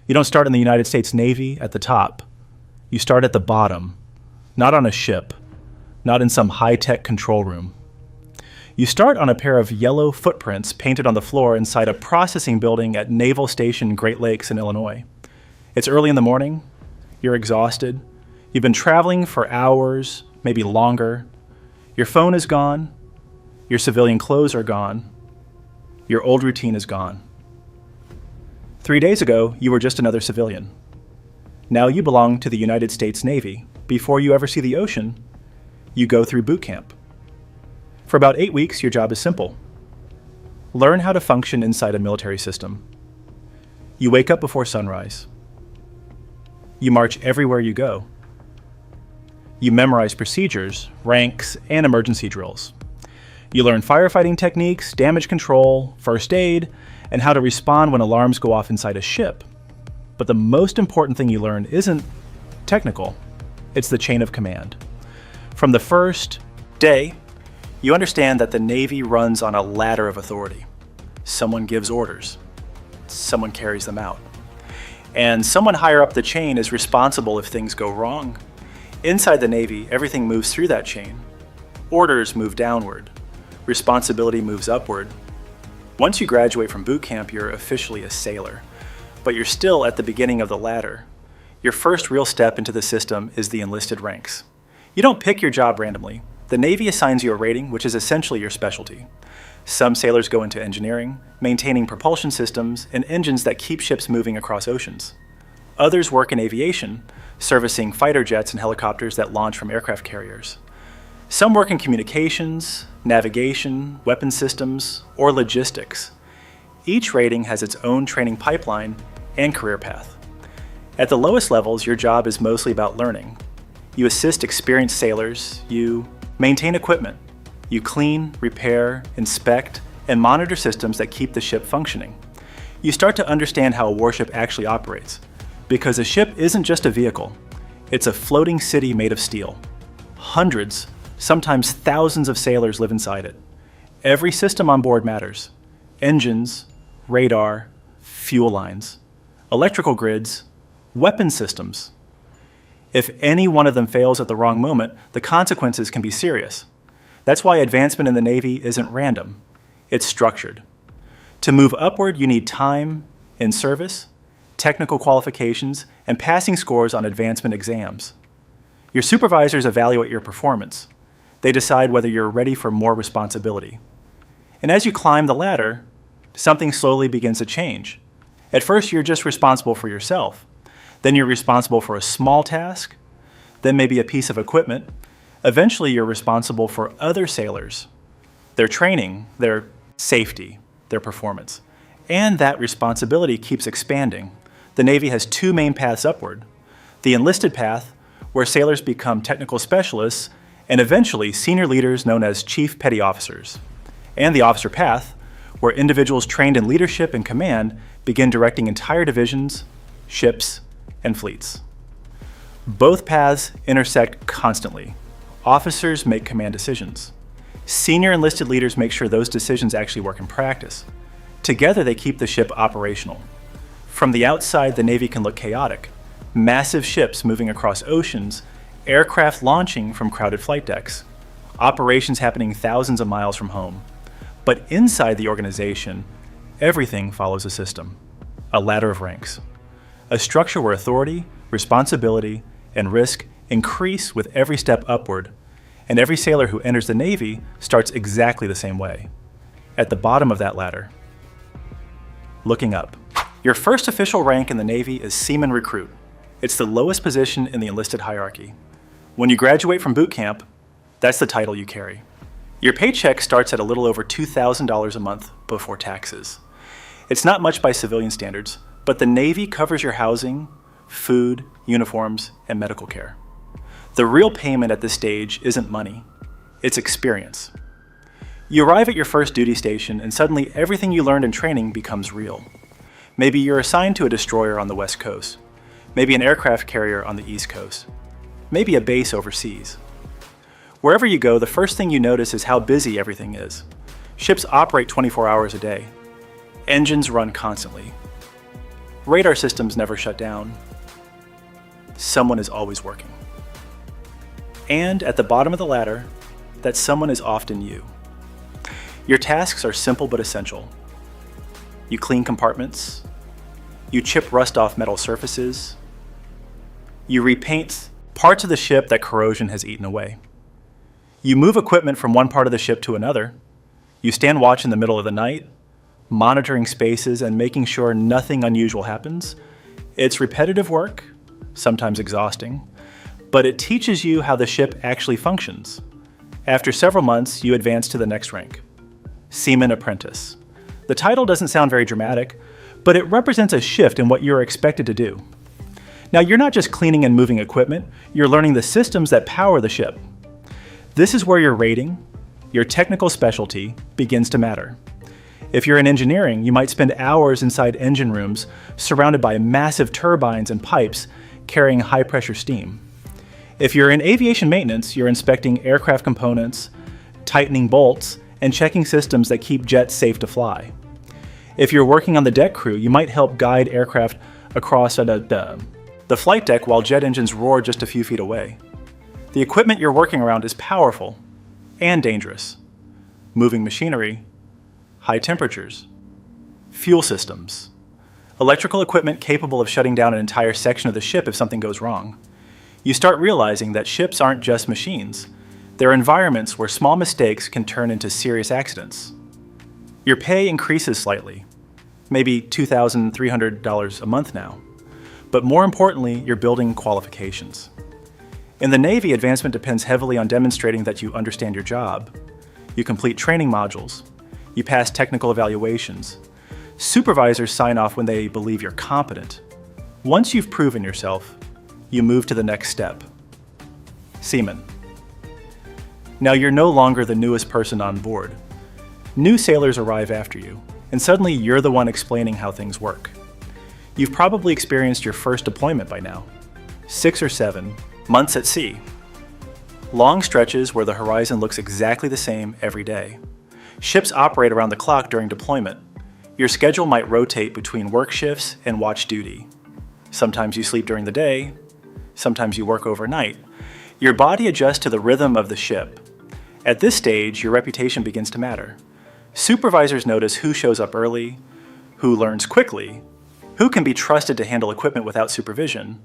You don't start in the United States Navy at the top. You start at the bottom, not on a ship, not in some high-tech control room. You start on a pair of yellow footprints painted on the floor inside a processing building at Naval Station Great Lakes in Illinois. It's early in the morning. You're exhausted. You've been traveling for hours, maybe longer. Your phone is gone. Your civilian clothes are gone. Your old routine is gone. 3 days ago, you were just another civilian. Now you belong to the United States Navy. Before you ever see the ocean, you go through boot camp. For about 8 weeks, your job is simple. Learn how to function inside a military system. You wake up before sunrise. You march everywhere you go. You memorize procedures, ranks, and emergency drills. You learn firefighting techniques, damage control, first aid, and how to respond when alarms go off inside a ship. But the most important thing you learn isn't technical. It's the chain of command. From the first day, you understand that the Navy runs on a ladder of authority. Someone gives orders. Someone carries them out. And someone higher up the chain is responsible if things go wrong. Inside the Navy, everything moves through that chain. Orders move downward. Responsibility moves upward. Once you graduate from boot camp, you're officially a sailor, but you're still at the beginning of the ladder. Your first real step into the system is the enlisted ranks. You don't pick your job randomly. The Navy assigns you a rating, which is essentially your specialty. Some sailors go into engineering, maintaining propulsion systems and engines that keep ships moving across oceans. Others work in aviation, servicing fighter jets and helicopters that launch from aircraft carriers. Some work in communications, navigation, weapon systems, or logistics. Each rating has its own training pipeline and career path. At the lowest levels, your job is mostly about learning. You assist experienced sailors, you maintain equipment, you clean, repair, inspect, and monitor systems that keep the ship functioning. You start to understand how a warship actually operates, because a ship isn't just a vehicle, it's a floating city made of steel. Hundreds, sometimes thousands of sailors live inside it. Every system on board matters. Engines, radar, fuel lines, electrical grids, weapon systems. If any one of them fails at the wrong moment, the consequences can be serious. That's why advancement in the Navy isn't random. It's structured. To move upward, you need time in service, technical qualifications, and passing scores on advancement exams. Your supervisors evaluate your performance. They decide whether you're ready for more responsibility. And as you climb the ladder, something slowly begins to change. At first, you're just responsible for yourself. Then you're responsible for a small task, then maybe a piece of equipment. Eventually, you're responsible for other sailors, their training, their safety, their performance. And that responsibility keeps expanding. The Navy has two main paths upward. The enlisted path, where sailors become technical specialists, and eventually senior leaders known as chief petty officers. And the officer path, where individuals trained in leadership and command begin directing entire divisions, ships, and fleets. Both paths intersect constantly. Officers make command decisions. Senior enlisted leaders make sure those decisions actually work in practice. Together, they keep the ship operational. From the outside, the Navy can look chaotic. Massive ships moving across oceans, aircraft launching from crowded flight decks, operations happening thousands of miles from home. But inside the organization, everything follows a system, a ladder of ranks. A structure where authority, responsibility, and risk increase with every step upward, and every sailor who enters the Navy starts exactly the same way, at the bottom of that ladder, looking up. Your first official rank in the Navy is Seaman Recruit. It's the lowest position in the enlisted hierarchy. When you graduate from boot camp, that's the title you carry. Your paycheck starts at a little over $2,000 a month before taxes. It's not much by civilian standards, but the Navy covers your housing, food, uniforms, and medical care. The real payment at this stage isn't money, it's experience. You arrive at your first duty station and suddenly everything you learned in training becomes real. Maybe you're assigned to a destroyer on the West Coast, maybe an aircraft carrier on the East Coast, maybe a base overseas. Wherever you go, the first thing you notice is how busy everything is. Ships operate 24 hours a day. Engines run constantly. Radar systems never shut down. Someone is always working. And at the bottom of the ladder, that someone is often you. Your tasks are simple but essential. You clean compartments. You chip rust off metal surfaces. You repaint parts of the ship that corrosion has eaten away. You move equipment from one part of the ship to another. You stand watch in the middle of the night, monitoring spaces and making sure nothing unusual happens. It's repetitive work, sometimes exhausting, but it teaches you how the ship actually functions. After several months, you advance to the next rank, Seaman Apprentice. The title doesn't sound very dramatic, but it represents a shift in what you're expected to do. Now, you're not just cleaning and moving equipment, you're learning the systems that power the ship. This is where your rating, your technical specialty, begins to matter. If you're in engineering, you might spend hours inside engine rooms surrounded by massive turbines and pipes carrying high-pressure steam. If you're in aviation maintenance, you're inspecting aircraft components, tightening bolts, and checking systems that keep jets safe to fly. If you're working on the deck crew, you might help guide aircraft across the flight deck while jet engines roar just a few feet away. The equipment you're working around is powerful and dangerous. Moving machinery, high temperatures, fuel systems, electrical equipment capable of shutting down an entire section of the ship if something goes wrong. You start realizing that ships aren't just machines. They're environments where small mistakes can turn into serious accidents. Your pay increases slightly, maybe $2,300 a month now. But more importantly, you're building qualifications. In the Navy, advancement depends heavily on demonstrating that you understand your job. You complete training modules. You pass technical evaluations. Supervisors sign off when they believe you're competent. Once you've proven yourself, you move to the next step. Seaman. Now you're no longer the newest person on board. New sailors arrive after you, and suddenly you're the one explaining how things work. You've probably experienced your first deployment by now. 6 or 7 months at sea. Long stretches where the horizon looks exactly the same every day. Ships operate around the clock during deployment. Your schedule might rotate between work shifts and watch duty. Sometimes you sleep during the day, sometimes you work overnight. Your body adjusts to the rhythm of the ship. At this stage, your reputation begins to matter. Supervisors notice who shows up early, who learns quickly, who can be trusted to handle equipment without supervision,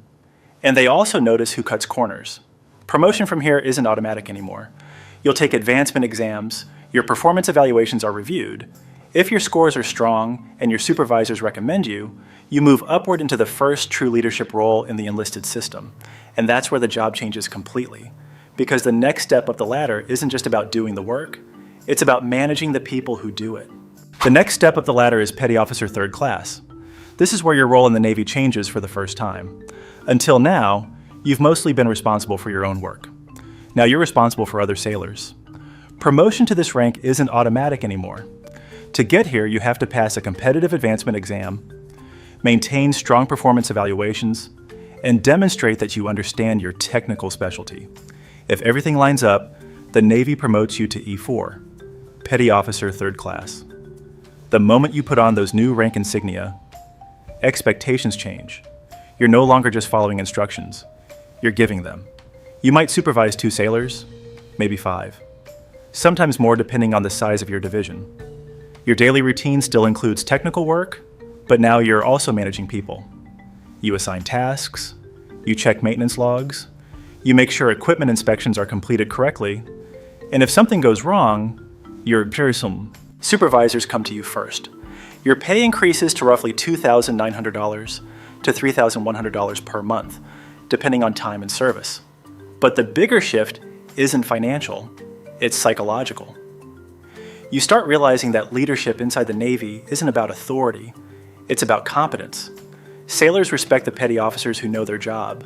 and they also notice who cuts corners. Promotion from here isn't automatic anymore. You'll take advancement exams, your performance evaluations are reviewed. If your scores are strong and your supervisors recommend you, you move upward into the first true leadership role in the enlisted system. And that's where the job changes completely. Because the next step up the ladder isn't just about doing the work, it's about managing the people who do it. The next step up the ladder is Petty Officer 3rd Class. This is where your role in the Navy changes for the first time. Until now, you've mostly been responsible for your own work. Now you're responsible for other sailors. Promotion to this rank isn't automatic anymore. To get here, you have to pass a competitive advancement exam, maintain strong performance evaluations, and demonstrate that you understand your technical specialty. If everything lines up, the Navy promotes you to E4, Petty Officer 3rd Class. The moment you put on those new rank insignia, expectations change. You're no longer just following instructions, you're giving them. You might supervise 2 sailors, maybe 5. Sometimes more depending on the size of your division. Your daily routine still includes technical work, but now you're also managing people. You assign tasks, you check maintenance logs, you make sure equipment inspections are completed correctly, and if something goes wrong, your supervisors come to you first. Your pay increases to roughly $2,900 to $3,100 per month, depending on time and service. But the bigger shift isn't financial, it's psychological. You start realizing that leadership inside the Navy isn't about authority, it's about competence. Sailors respect the petty officers who know their job,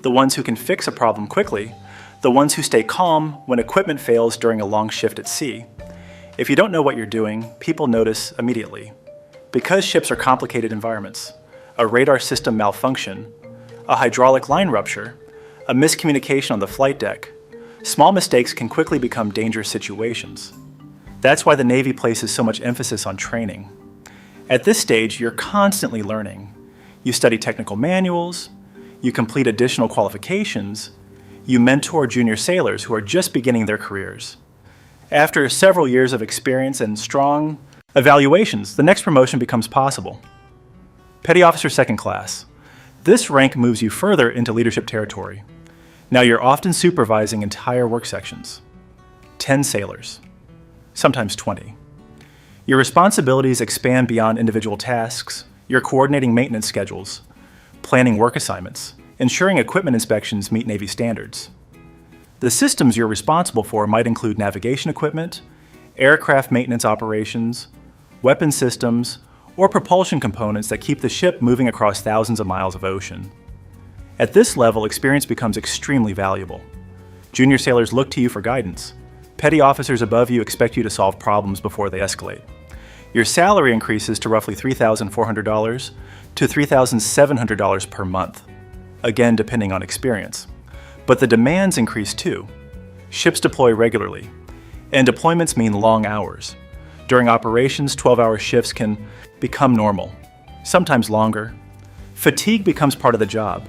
the ones who can fix a problem quickly, the ones who stay calm when equipment fails during a long shift at sea. If you don't know what you're doing, people notice immediately. Because ships are complicated environments, a radar system malfunction, a hydraulic line rupture, a miscommunication on the flight deck, small mistakes can quickly become dangerous situations. That's why the Navy places so much emphasis on training. At this stage, you're constantly learning. You study technical manuals, you complete additional qualifications, you mentor junior sailors who are just beginning their careers. After several years of experience and strong evaluations, the next promotion becomes possible. Petty Officer Second Class. This rank moves you further into leadership territory. Now you're often supervising entire work sections. 10 sailors, sometimes 20. Your responsibilities expand beyond individual tasks. You're coordinating maintenance schedules, planning work assignments, ensuring equipment inspections meet Navy standards. The systems you're responsible for might include navigation equipment, aircraft maintenance operations, weapon systems, or propulsion components that keep the ship moving across thousands of miles of ocean. At this level, experience becomes extremely valuable. Junior sailors look to you for guidance. Petty officers above you expect you to solve problems before they escalate. Your salary increases to roughly $3,400 to $3,700 per month, again depending on experience. But the demands increase too. Ships deploy regularly, and deployments mean long hours. During operations, 12-hour shifts can become normal, sometimes longer. Fatigue becomes part of the job.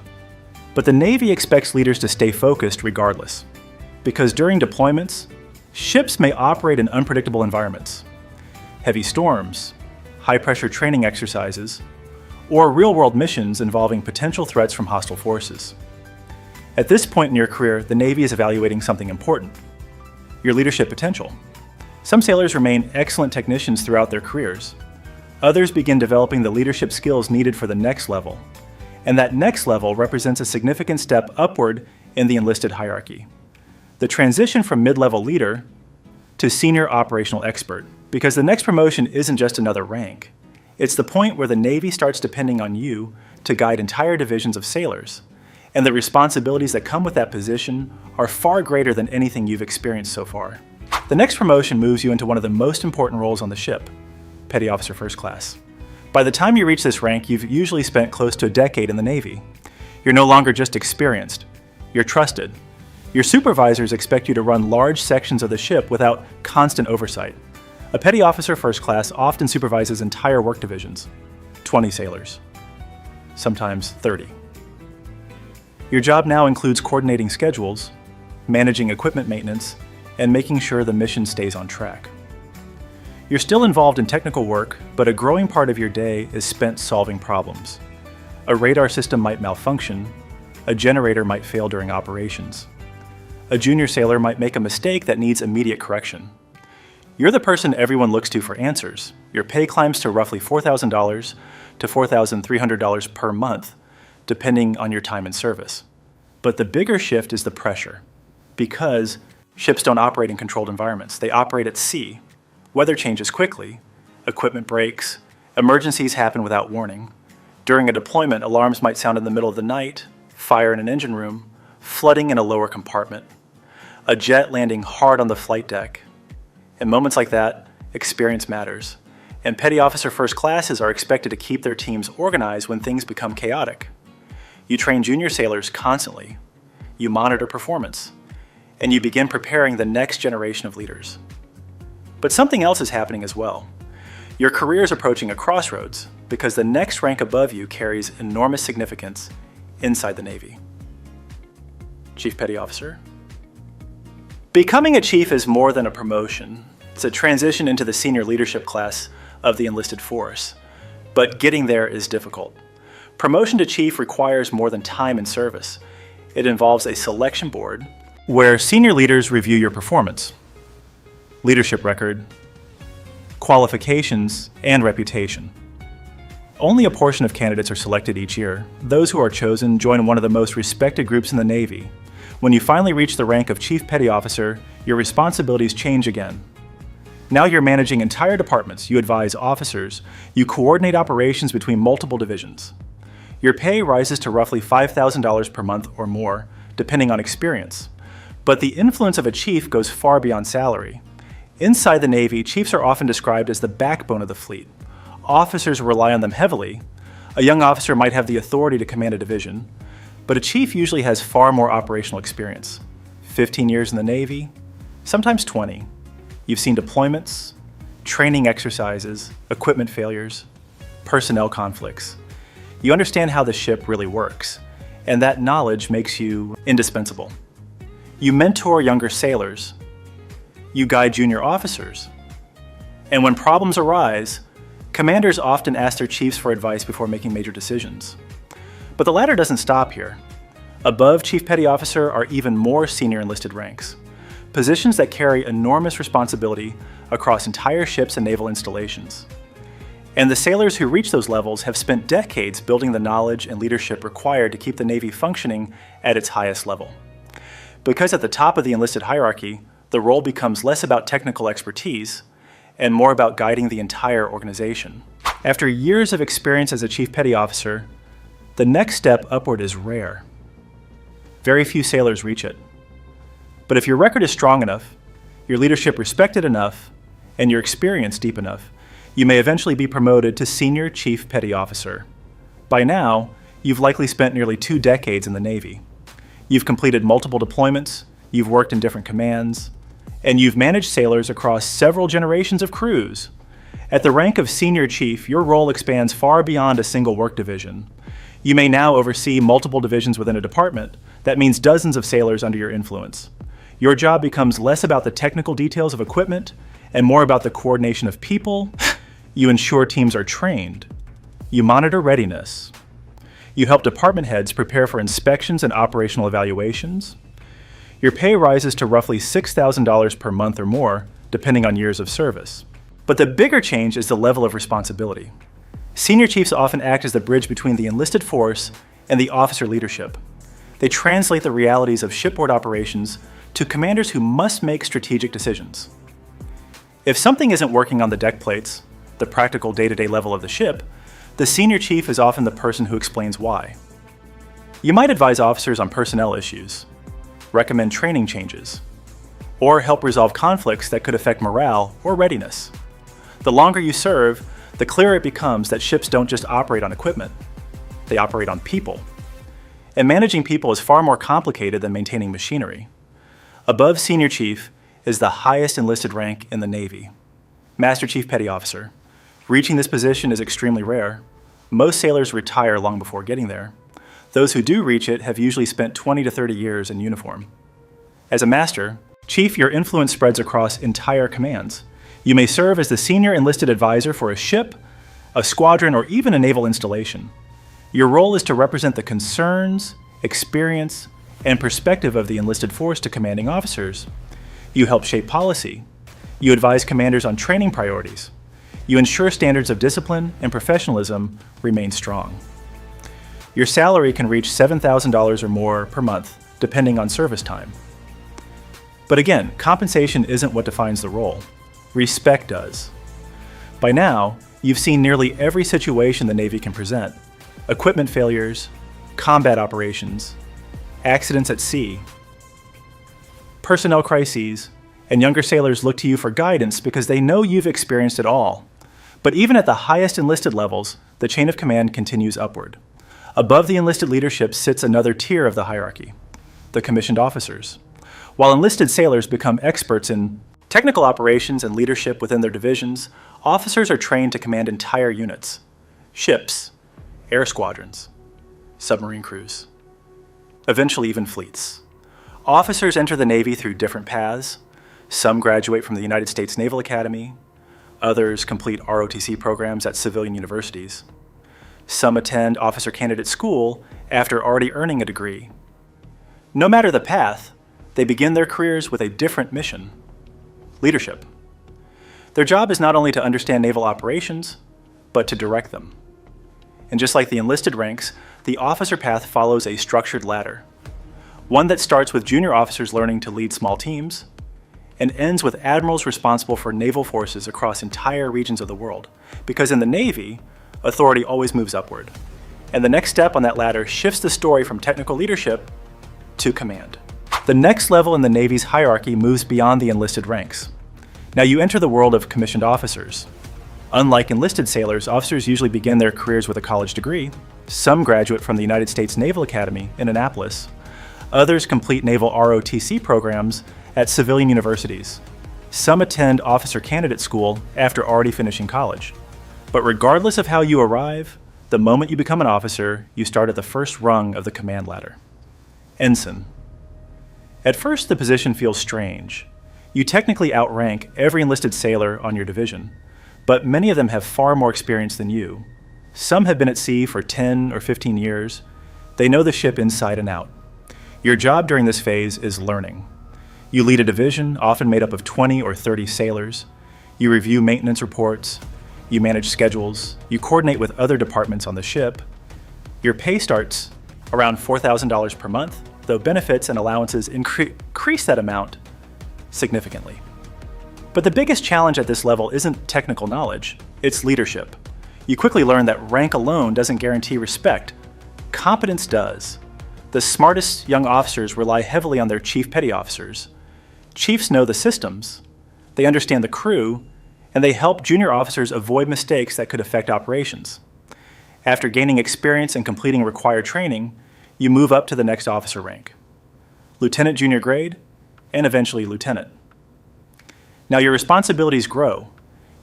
But the Navy expects leaders to stay focused regardless, because during deployments, ships may operate in unpredictable environments. Heavy storms, high-pressure training exercises, or real-world missions involving potential threats from hostile forces. At this point in your career, the Navy is evaluating something important: your leadership potential. Some sailors remain excellent technicians throughout their careers. Others begin developing the leadership skills needed for the next level, and that next level represents a significant step upward in the enlisted hierarchy. The transition from mid-level leader to senior operational expert, because the next promotion isn't just another rank. It's the point where the Navy starts depending on you to guide entire divisions of sailors, and the responsibilities that come with that position are far greater than anything you've experienced so far. The next promotion moves you into one of the most important roles on the ship, Petty Officer First Class. By the time you reach this rank, you've usually spent close to a decade in the Navy. You're no longer just experienced, you're trusted. Your supervisors expect you to run large sections of the ship without constant oversight. A Petty Officer First Class often supervises entire work divisions, 20 sailors, sometimes 30. Your job now includes coordinating schedules, managing equipment maintenance, and making sure the mission stays on track. You're still involved in technical work, but a growing part of your day is spent solving problems. A radar system might malfunction, a generator might fail during operations. A junior sailor might make a mistake that needs immediate correction. You're the person everyone looks to for answers. Your pay climbs to roughly $4,000 to $4,300 per month, depending on your time in service. But the bigger shift is the pressure, because ships don't operate in controlled environments. They operate at sea. Weather changes quickly, equipment breaks, emergencies happen without warning. During a deployment, alarms might sound in the middle of the night, fire in an engine room, flooding in a lower compartment, a jet landing hard on the flight deck. In moments like that, experience matters, and Petty Officer First Classes are expected to keep their teams organized when things become chaotic. You train junior sailors constantly, you monitor performance, and you begin preparing the next generation of leaders. But something else is happening as well. Your career is approaching a crossroads because the next rank above you carries enormous significance inside the Navy. Chief Petty Officer. Becoming a chief is more than a promotion. It's a transition into the senior leadership class of the enlisted force, but getting there is difficult. Promotion to chief requires more than time and service. It involves a selection board where senior leaders review your performance, leadership record, qualifications, and reputation. Only a portion of candidates are selected each year. Those who are chosen join one of the most respected groups in the Navy. When you finally reach the rank of Chief Petty Officer, your responsibilities change again. Now you're managing entire departments, you advise officers, you coordinate operations between multiple divisions. Your pay rises to roughly $5,000 per month or more, depending on experience. But the influence of a chief goes far beyond salary. Inside the Navy, chiefs are often described as the backbone of the fleet. Officers rely on them heavily. A young officer might have the authority to command a division, but a chief usually has far more operational experience. 15 years in the Navy, sometimes 20. You've seen deployments, training exercises, equipment failures, personnel conflicts. You understand how the ship really works, and that knowledge makes you indispensable. You mentor younger sailors. You guide junior officers. And when problems arise, commanders often ask their chiefs for advice before making major decisions. But the ladder doesn't stop here. Above Chief Petty Officer are even more senior enlisted ranks, positions that carry enormous responsibility across entire ships and naval installations. And the sailors who reach those levels have spent decades building the knowledge and leadership required to keep the Navy functioning at its highest level. Because at the top of the enlisted hierarchy, the role becomes less about technical expertise and more about guiding the entire organization. After years of experience as a Chief Petty Officer, the next step upward is rare. Very few sailors reach it. But if your record is strong enough, your leadership respected enough, and your experience deep enough, you may eventually be promoted to Senior Chief Petty Officer. By now, you've likely spent nearly 2 decades in the Navy. You've completed multiple deployments, you've worked in different commands, and you've managed sailors across several generations of crews. At the rank of Senior Chief, your role expands far beyond a single work division. You may now oversee multiple divisions within a department. That means dozens of sailors under your influence. Your job becomes less about the technical details of equipment and more about the coordination of people. You ensure teams are trained. You monitor readiness. You help department heads prepare for inspections and operational evaluations. Your pay rises to roughly $6,000 per month or more, depending on years of service. But the bigger change is the level of responsibility. Senior chiefs often act as the bridge between the enlisted force and the officer leadership. They translate the realities of shipboard operations to commanders who must make strategic decisions. If something isn't working on the deck plates, the practical day-to-day level of the ship, the senior chief is often the person who explains why. You might advise officers on personnel issues, recommend training changes, or help resolve conflicts that could affect morale or readiness. The longer you serve, the clearer it becomes that ships don't just operate on equipment, they operate on people. And managing people is far more complicated than maintaining machinery. Above Senior Chief is the highest enlisted rank in the Navy, Master Chief Petty Officer. Reaching this position is extremely rare. Most sailors retire long before getting there. Those who do reach it have usually spent 20 to 30 years in uniform. As a Master Chief, your influence spreads across entire commands. You may serve as the senior enlisted advisor for a ship, a squadron, or even a naval installation. Your role is to represent the concerns, experience, and perspective of the enlisted force to commanding officers. You help shape policy. You advise commanders on training priorities. You ensure standards of discipline and professionalism remain strong. Your salary can reach $7,000 or more per month, depending on service time. But again, compensation isn't what defines the role. Respect does. By now, you've seen nearly every situation the Navy can present: equipment failures, combat operations, accidents at sea, personnel crises, and younger sailors look to you for guidance because they know you've experienced it all. But even at the highest enlisted levels, the chain of command continues upward. Above the enlisted leadership sits another tier of the hierarchy, the commissioned officers. While enlisted sailors become experts in technical operations and leadership within their divisions, officers are trained to command entire units, ships, air squadrons, submarine crews, eventually even fleets. Officers enter the Navy through different paths. Some graduate from the United States Naval Academy. Others complete ROTC programs at civilian universities. Some attend officer candidate school after already earning a degree. No matter the path, they begin their careers with a different mission: leadership. Their job is not only to understand naval operations, but to direct them. And just like the enlisted ranks, the officer path follows a structured ladder. One that starts with junior officers learning to lead small teams, and ends with admirals responsible for naval forces across entire regions of the world. Because in the Navy, authority always moves upward. And the next step on that ladder shifts the story from technical leadership to command. The next level in the Navy's hierarchy moves beyond the enlisted ranks. Now you enter the world of commissioned officers. Unlike enlisted sailors, officers usually begin their careers with a college degree. Some graduate from the United States Naval Academy in Annapolis. Others complete naval ROTC programs at civilian universities. Some attend officer candidate school after already finishing college. But regardless of how you arrive, The moment you become an officer, you start at the first rung of the command ladder. Ensign. At first, the position feels strange. You technically outrank every enlisted sailor on your division, but many of them have far more experience than you. Some have been at sea for 10 or 15 years. They know the ship inside and out. Your job during this phase is learning. You lead a division, often made up of 20 or 30 sailors. You review maintenance reports. You manage schedules. You coordinate with other departments on the ship. Your pay starts around $4,000 per month, though benefits and allowances increase that amount significantly. But the biggest challenge at this level isn't technical knowledge, it's leadership. You quickly learn that rank alone doesn't guarantee respect. Competence does. The smartest young officers rely heavily on their chief petty officers. Chiefs know the systems, they understand the crew, and they help junior officers avoid mistakes that could affect operations. After gaining experience and completing required training, you move up to the next officer rank, lieutenant junior grade, and eventually lieutenant. Now your responsibilities grow.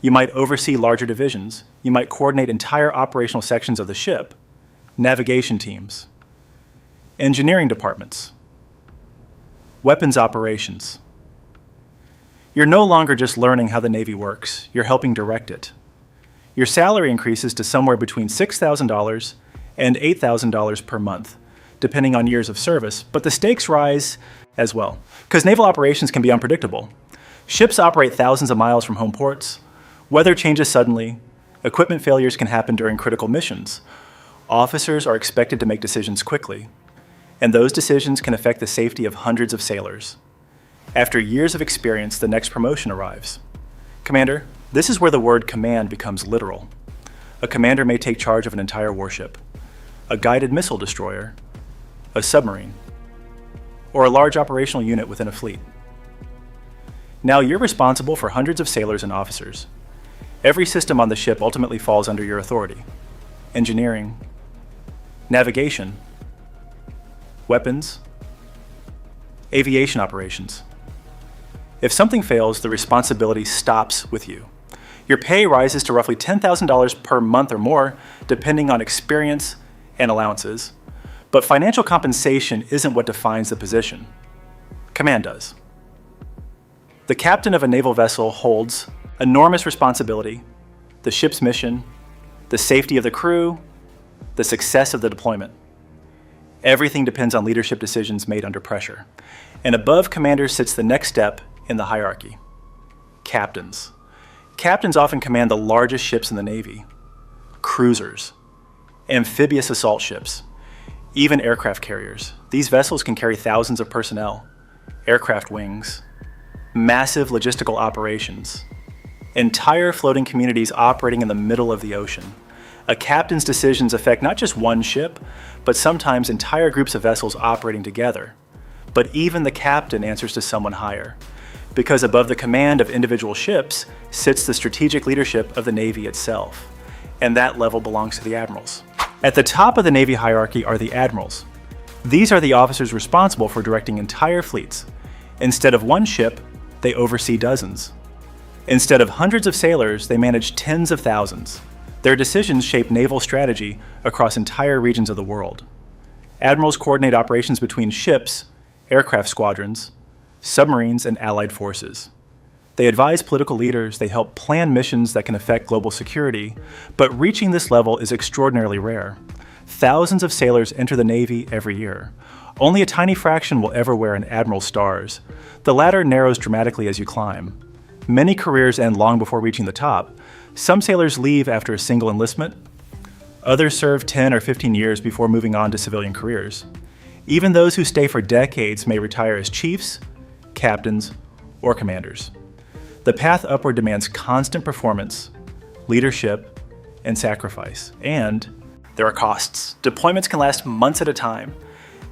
You might oversee larger divisions. You might coordinate entire operational sections of the ship, navigation teams, engineering departments, weapons operations. You're no longer just learning how the Navy works, you're helping direct it. Your salary increases to somewhere between $6,000 and $8,000 per month, depending on years of service, but the stakes rise as well, because naval operations can be unpredictable. Ships operate thousands of miles from home ports, weather changes suddenly, equipment failures can happen during critical missions. Officers are expected to make decisions quickly, and those decisions can affect the safety of hundreds of sailors. After years of experience, the next promotion arrives. Commander, this is where the word command becomes literal. A commander may take charge of an entire warship, a guided missile destroyer, a submarine, or a large operational unit within a fleet. Now you're responsible for hundreds of sailors and officers. Every system on the ship ultimately falls under your authority. Engineering, navigation, weapons, aviation operations. If something fails, the responsibility stops with you. Your pay rises to roughly $10,000 per month or more, depending on experience and allowances. But financial compensation isn't what defines the position. Command does. The captain of a naval vessel holds enormous responsibility, the ship's mission, the safety of the crew, the success of the deployment. Everything depends on leadership decisions made under pressure. And above commanders sits the next step in the hierarchy: captains. Captains often command the largest ships in the Navy: cruisers, amphibious assault ships, even aircraft carriers. These vessels can carry thousands of personnel, aircraft wings, massive logistical operations, entire floating communities operating in the middle of the ocean. A captain's decisions affect not just one ship, but sometimes entire groups of vessels operating together. But even the captain answers to someone higher, because above the command of individual ships sits the strategic leadership of the Navy itself, and that level belongs to the admirals. At the top of the Navy hierarchy are the admirals. These are the officers responsible for directing entire fleets. Instead of one ship, they oversee dozens. Instead of hundreds of sailors, they manage tens of thousands. Their decisions shape naval strategy across entire regions of the world. Admirals coordinate operations between ships, aircraft squadrons, submarines, and allied forces. They advise political leaders, they help plan missions that can affect global security, but reaching this level is extraordinarily rare. Thousands of sailors enter the Navy every year. Only a tiny fraction will ever wear an admiral's stars. The ladder narrows dramatically as you climb. Many careers end long before reaching the top. Some sailors leave after a single enlistment. Others serve 10 or 15 years before moving on to civilian careers. Even those who stay for decades may retire as chiefs, captains, or commanders. The path upward demands constant performance, leadership, and sacrifice. And there are costs. Deployments can last months at a time.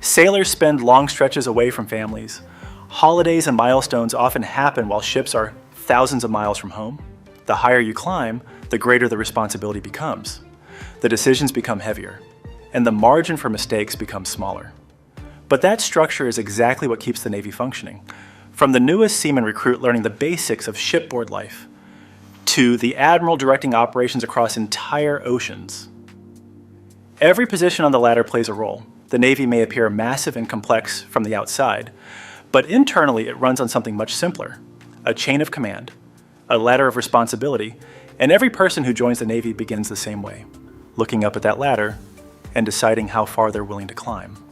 Sailors spend long stretches away from families. Holidays and milestones often happen while ships are thousands of miles from home. The higher you climb, the greater the responsibility becomes. The decisions become heavier, and the margin for mistakes becomes smaller. But that structure is exactly what keeps the Navy functioning. From the newest seaman recruit learning the basics of shipboard life, to the admiral directing operations across entire oceans, Every position on the ladder plays a role. The Navy may appear massive and complex from the outside, but internally it runs on something much simpler: a chain of command, a ladder of responsibility, and every person who joins the Navy begins the same way, looking up at that ladder and deciding how far they're willing to climb.